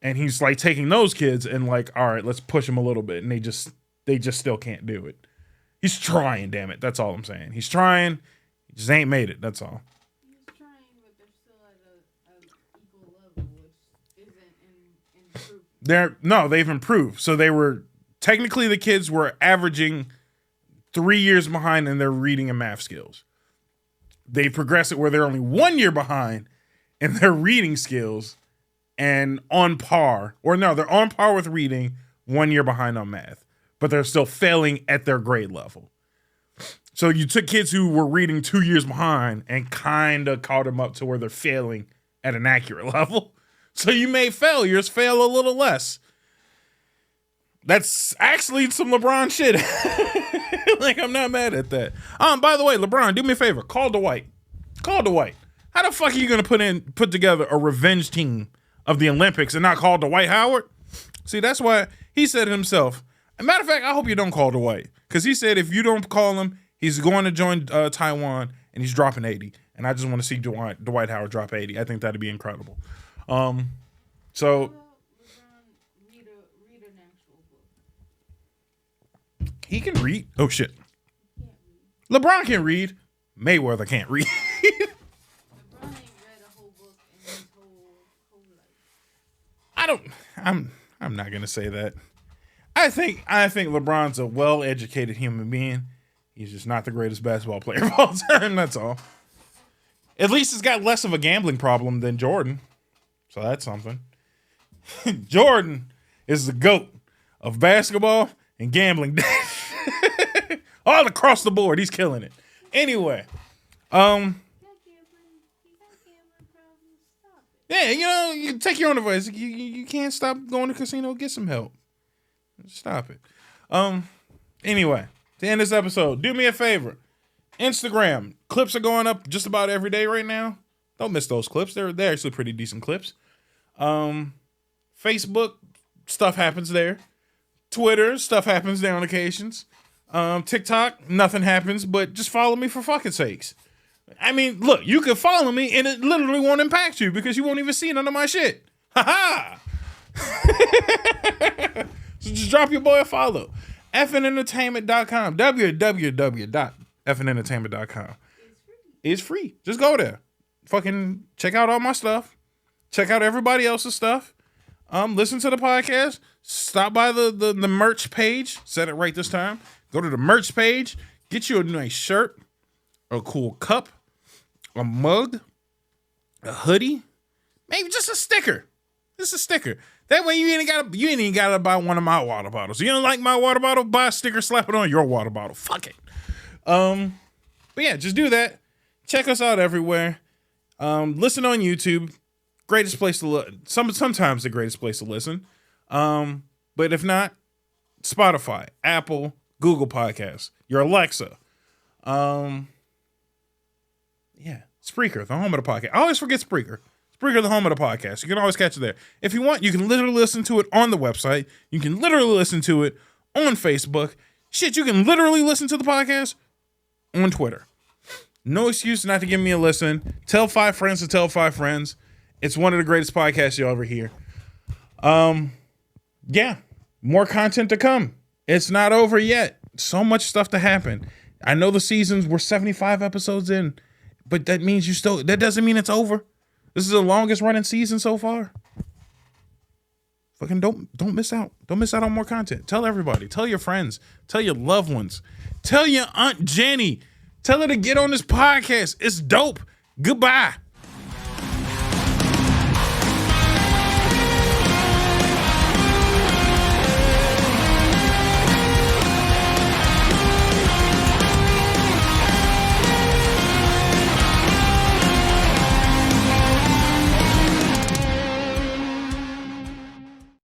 And he's like taking those kids and like, all right, let's push them a little bit. And they just still can't do it. He's trying, damn it. That's all I'm saying. He's trying. He just ain't made it. That's all. He's trying, but they're still at a equal level, which isn't improved. They've improved. So they were, technically the kids were averaging 3 years behind in their reading and math skills. They've progressed it where they're only 1 year behind in their reading skills and on par. Or no, they're on par with reading, 1 year behind on math. But they're still failing at their grade level. So you took kids who were reading 2 years behind and kind of caught them up to where they're failing at an accurate level. So you made failures fail a little less. That's actually some LeBron shit. Like, I'm not mad at that. By the way, LeBron, do me a favor. Call Dwight. How the fuck are you going to put together a revenge team of the Olympics and not call Dwight Howard? See, that's why he said it himself. As a matter of fact, I hope you don't call Dwight. Because he said if you don't call him, he's going to join Taiwan and he's dropping 80. And I just want to see Dwight Howard drop 80. I think that'd be incredible. So Read an actual book. he can read. Oh, shit. LeBron can read. Mayweather can't read. LeBron ain't read a whole book in his whole life. I'm not going to say that. I think LeBron's a well-educated human being. He's just not the greatest basketball player of all time. That's all. At least he's got less of a gambling problem than Jordan. So that's something. Jordan is the GOAT of basketball and gambling. All across the board. He's killing it. Anyway. Yeah, you take your own advice. You can't stop going to the casino. Get some help. Stop it. Anyway, to end this episode, do me a favor. Instagram clips are going up just about every day right now. Don't miss those clips. They're actually pretty decent clips. Facebook, stuff happens there. Twitter, stuff happens there on occasions. TikTok, nothing happens, but just follow me for fucking sakes. I mean, look, you can follow me and it literally won't impact you because you won't even see none of my shit. Ha ha! So just drop your boy a follow. FNentertainment.com. www.FNentertainment.com. It's free. Just go there. Fucking check out all my stuff. Check out everybody else's stuff. Listen to the podcast. Stop by the merch page. Said it right this time. Go to the merch page. Get you a nice shirt, a cool cup, a mug, a hoodie, maybe just a sticker. Just a sticker. That way you ain't even gotta buy one of my water bottles. You don't like my water bottle? Buy a sticker, slap it on your water bottle. Fuck it. But yeah, just do that. Check us out everywhere. Listen on YouTube. Greatest place to look. Sometimes the greatest place to listen. But if not, Spotify, Apple, Google Podcasts, your Alexa. Yeah, Spreaker, the home of the podcast. I always forget Spreaker. Spreaker, the home of the podcast. You can always catch it there. If you want, you can literally listen to it on the website. You can literally listen to it on Facebook. Shit, you can literally listen to the podcast on Twitter. No excuse not to give me a listen. Tell 5 friends to tell 5 friends. It's one of the greatest podcasts you'll ever hear. Yeah, more content to come. It's not over yet. So much stuff to happen. I know the seasons were 75 episodes in, but that means that doesn't mean it's over. This is the longest running season so far. Fucking don't miss out. Don't miss out on more content. Tell everybody. Tell your friends. Tell your loved ones. Tell your Aunt Jenny. Tell her to get on this podcast. It's dope. Goodbye.